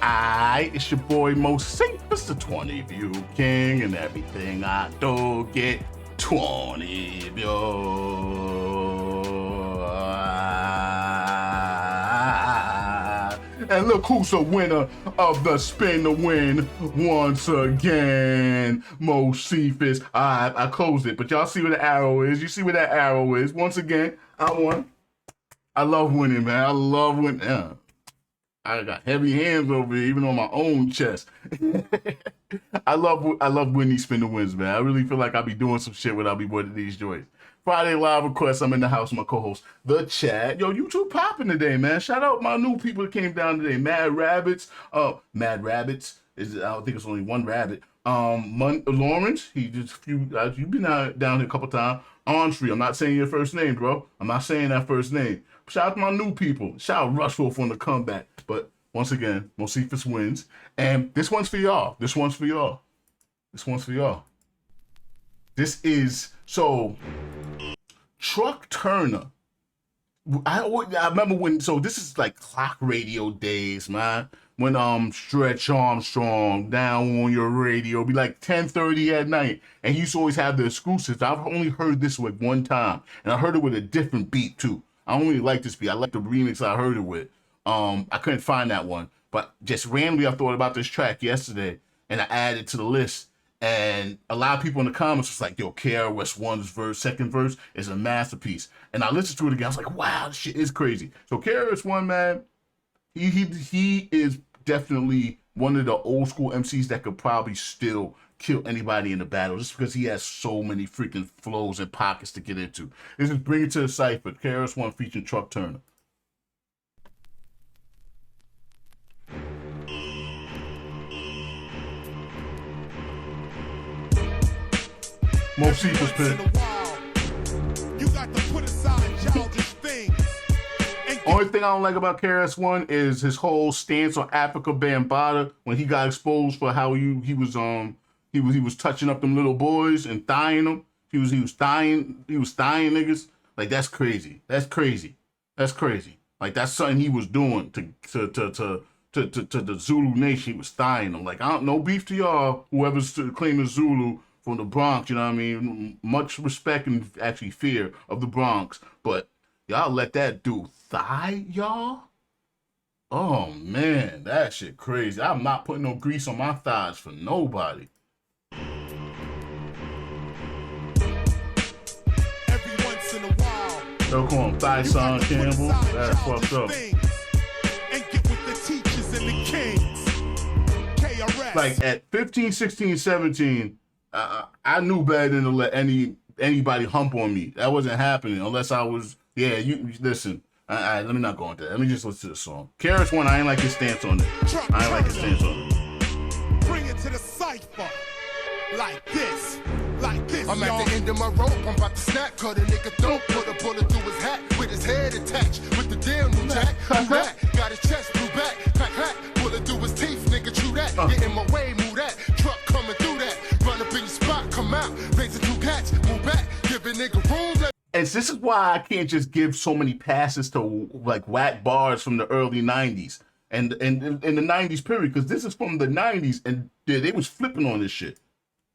It's your boy Moseefus, the 20 View King, and everything I do get 20 views. And look who's the winner of the Spin to Win once again, Moseefus. I closed it, but y'all see where the arrow is. You see where that arrow is. Once again, I won. I love winning, man. I love winning. I got heavy hands over here, even on my own chest. I love winning these Spin to Wins, man. I really feel like I'll be doing some shit when I'll be winning these joints. Friday live request. I'm in the house with my co-host, The Chat. Yo, YouTube popping today, man. Shout out my new people that came down today. Mad Rabbits. Mad Rabbits. I don't think it's only one rabbit. Lawrence. He just you've been down here a couple times. Onfree. I'm not saying your first name, bro. I'm not saying that first name. Shout out to my new people. Shout out Rushwolf on the comeback. But once again, Moseefus wins. And this one's for y'all. This one's for y'all. This one's for y'all. This is Truck Turner. I remember when, so this is like clock radio days, man. When Stretch Armstrong down on your radio, be like 10:30 at night, and he used to always have the exclusives. I've only heard this like one time, and I heard it with a different beat too. I don't really like this beat. I like the remix I heard it with. I couldn't find that one, but just randomly I thought about this track yesterday, and I added it to the list. And a lot of people in the comments was like, yo, KRS-One's second verse is a masterpiece. And I listened to it again. I was like, wow, this shit is crazy. So KRS-One, man, he is definitely one of the old school MCs that could probably still kill anybody in the battle just because he has so many freaking flows and pockets to get into. This is Bring It to the Cypher, KRS-One featuring Truck Turner. Moseefus pin. You got to put aside childish things. Only thing I don't like about KRS-One is his whole stance on Africa Bambaataa when he got exposed for how he was touching up them little boys and thighing them. He was thighing niggas. Like that's crazy. That's crazy. Like that's something he was doing to the Zulu nation. He was thighing them. Like no beef to y'all, whoever's claiming Zulu from the Bronx, you know what I mean? Much respect and actually fear of the Bronx, but y'all let that dude thigh y'all? Oh man, that shit crazy. I'm not putting no grease on my thighs for nobody. Every once in a while, they'll call him Thigh Son Campbell. That's fucked up. And get with the teachers and the kings. KRS. Like at 15, 16, 17, I knew better than to let anybody hump on me. That wasn't happening unless I was. Yeah, you listen. Let me not go into that. Let me just listen to the song. KRS-One, I ain't like his stance on it. I ain't like his stance on it. Bring it to the cypher like this. I'm at the end of my rope. I'm about to snap, cut a nigga throat, put a bullet through his hat with his head attached with the damn new jack. Got his chest blew back, crack, bullet through his teeth, nigga. True that. Get in my way, move that. Truck coming through that. Run up in your spot, come out, raise the two cats, move back, give a nigga room. And this is why I can't just give so many passes to like whack bars from the early 90s and in the 90s period, because this is from the 90s and they was flipping on this shit.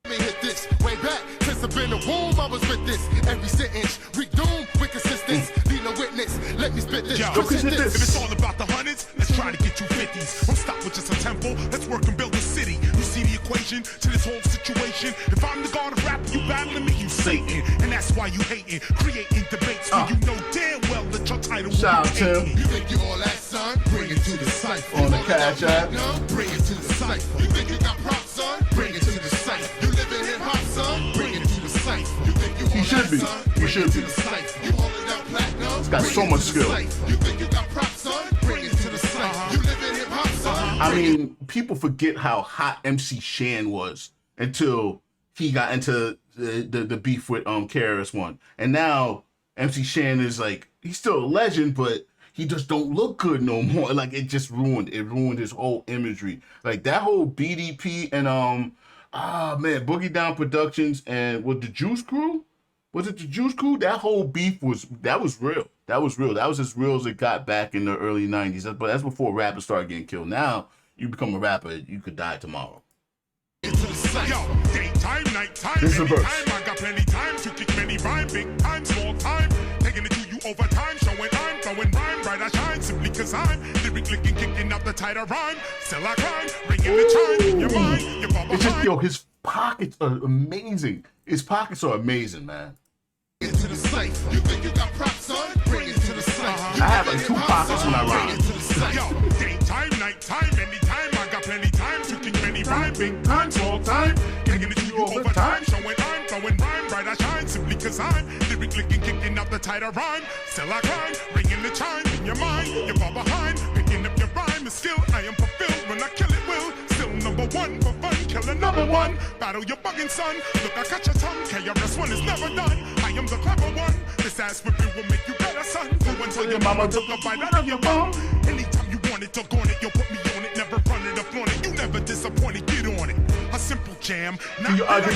Let me hit this way back since I've been in the womb. I was with this every sentence, redoom with consistence. Need no witness, let me spit this. Yo, if it's all about the hundreds, let's try to get you 50s. Don't stop with just a temple, let's work and build a city. You see the equation to this whole situation? If I'm the god of rap, you battling me, you Satan. And that's why you hating, creating debates when you know damn well that your title will be taken. You think you all that, son? Bring it to the cypher. On the Cash App. Bring it to the cypher. You think you got props, son? Bring it to the cypher. You live in hip hop, son? Bring it to the cypher. You think you all that, son? He should be. You holding down platinum? It's got so much skill. You think you got props, son? Bring it to the cypher. You live in hip hop, son? I mean, people forget how hot MC Shan was until he got into the beef with KRS-One. And now MC Shan is like, he's still a legend, but he just don't look good no more. Like it ruined his whole imagery. Like that whole BDP and Boogie Down Productions and with the Juice Crew. Was it the Juice Crew? That whole beef was real. That was real. That was as real as it got back in the early 90s. But that's before rappers started getting killed. Now, you become a rapper, you could die tomorrow. Yo, daytime, nighttime, this is a verse. I got plenty time to kick many rhyme, big time, small time, taking it to you over time, showing I'm throwing rhyme, bright I shine, simply cause I'm lyrically kicking up the tighter rhyme, still I climb, ringing the chime in your mind, your bubble it's just, yo, his pockets are amazing. His pockets are amazing, man. Into the cypher. You think you got props, son? Bring it to the cypher. I have like 2 pockets when I rhyme. Yo, daytime, nighttime, anytime, I got plenty time to kick many rhyme, big time, small time, taking it to you over time, showing I'm throwing rhyme, bright I shine, simply cause I'm lyrically kicking up the tighter rhyme, still I climb, ringing the chime in your mind, you're far behind, picking up your rhyme is skill, I am fulfilled when I kill it will, still number one for fun, kill another one, battle your bugging son, look I cut your tongue, KRS-ONE is never done, I am the clever one, this ass whipping will make you better son, go and tell your mama took a bite out of your bone, anytime you want it, talk on it, you'll put me on it, never run it up on it, you never disappointed, get on it, a simple jam, not let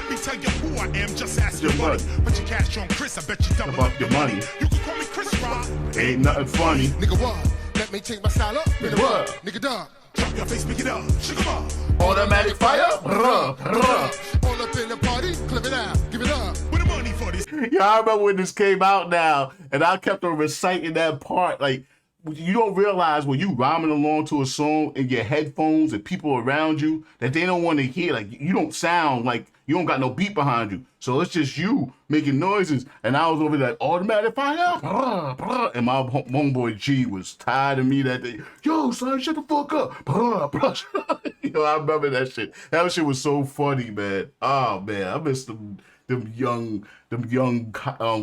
me tell you who I am, just ask your money, put your cash on Chris, I bet you double up your money, you can call me Chris Rock, ain't nothing funny, nigga what, let me change my style up, what, nigga dog, drop your face, pick it up, shake 'em up, automatic fire, all up in the party, clip it out, give it up, with the money for this, yeah, I remember when this came out now, and I kept on reciting that part, like, you don't realize when you rhyming along to a song in your headphones and people around you that they don't want to hear. Like, you don't sound like you don't got no beat behind you. So it's just you making noises. And I was over there like, automatic fire. And my homeboy G was tired of me that day. Yo, son, shut the fuck up. Yo, I remember that shit. That shit was so funny, man. Oh, man. I miss them young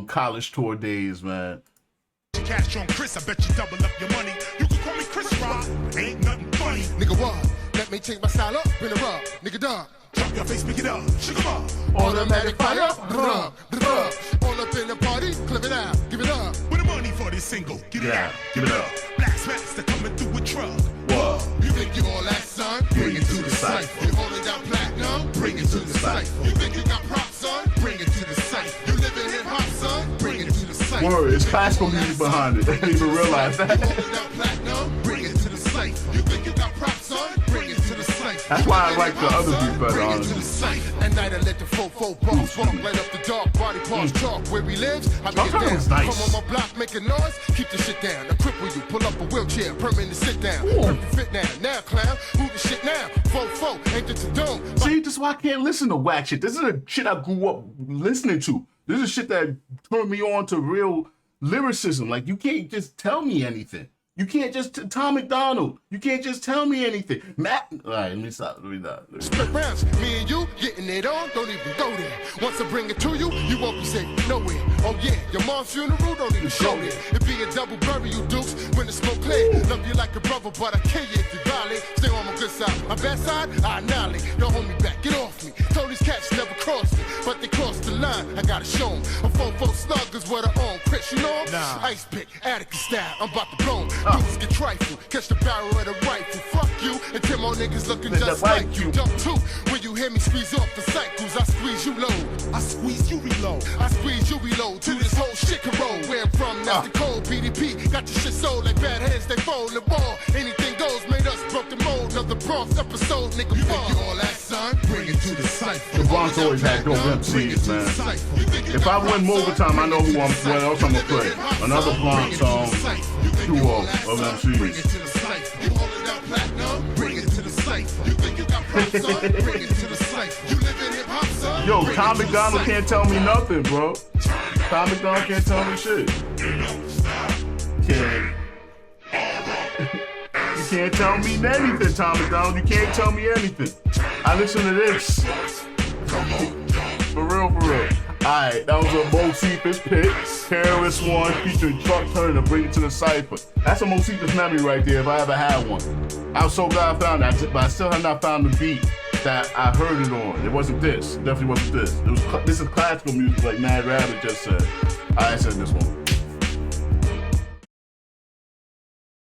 college tour days, man. Cash on Chris, I bet you double up your money. You can call me Chris Rock, ain't nothing funny. Nigga what? Let me change my style up, bring it up. Nigga dog, drop your face, pick it up, shake 'em up. Automatic fire, all up in the party, clip it out, give it up. With the money for this single, give it out, give it up. Black Master coming through with truck. What? You think you all that, son? Bring it to the cypher. You holding down platinum? Bring it to the cypher. You think you got props, son? Bring it to the cypher. You live in hip hop, son? Bring it to the cypher. Word, it's classical music behind it. I didn't even realize that. Bring it to the cypher. You think you got props, son? Bring it to the cypher. That's why I like the other beat better, honestly. At night I let the fofo bombs walk right up the dark, body parts chalk. Where he lives, I get down. Nice. Come on my block, making noise, keep the shit down. I cripple you, pull up a wheelchair, permanent sit down. Perfect fit now, now clown, who the shit now? Fofo, ain't the dome. See, this is why I can't listen to whack shit. This is the shit I grew up listening to. This is shit that turned me on to real lyricism. Like, you can't just tell me anything. You can't just, Tom McDonald, you can't just tell me anything. Matt, all right, let me stop, let me not. Split rounds, me and you, getting it on, don't even go there. Once I bring it to you, you won't be safe nowhere. Oh yeah, your mom's funeral, don't even show there. It be a double bury you dukes, when the smoke clear. Love you like a brother, but I kill you if you violate. Stay on my good side, my bad side, I annihilate. Don't hold me back, get off me. Told these cats never crossed me, but they crossed the line, I gotta show them. A fofo slug is what I own. Chris, you know him? Nah. Ice pick, Attica style, I'm about to blow him. Dudes get trifle, catch the barrel of the rifle. Fuck you, and 10 more niggas looking just like you. Jump two, when you hear me squeeze off the cycles, I squeeze you low. I squeeze you reload. I squeeze you reload. To this whole shit can roll. Where I'm from, that's the cold BDP. Got your shit sold like bad heads, they fold the ball. Anything goes, made us broke the mold of the Bronx episode, nigga. You think you all that, son? Bring it to the cypher. The Bronx always had dope MCs, man. If I win overtime, I know what else I'm gonna play. Another Bronx song, duo of MCs. Bring it to the cypher. You holding down platinum? Bring it to the cypher. You think you got props, son? Bring it to the cypher. You live in hip hop, son? Yo, Tom McDonald can't tell me nothing, bro. Tom McDonald can't tell me shit. You can't tell me anything, Tom McDonald. You can't tell me anything. I listen to this. For real, for real. Alright, that was a Moseefus pick. KRS-ONE featuring Truck Turner to Bring It to the Cypher. That's a Moseefus memory right there if I ever had one. I was so glad I found that, but I still have not found the beat that I heard it on. It wasn't this. It definitely wasn't this. This is classical music like Mad Rabbit just said. I said this one.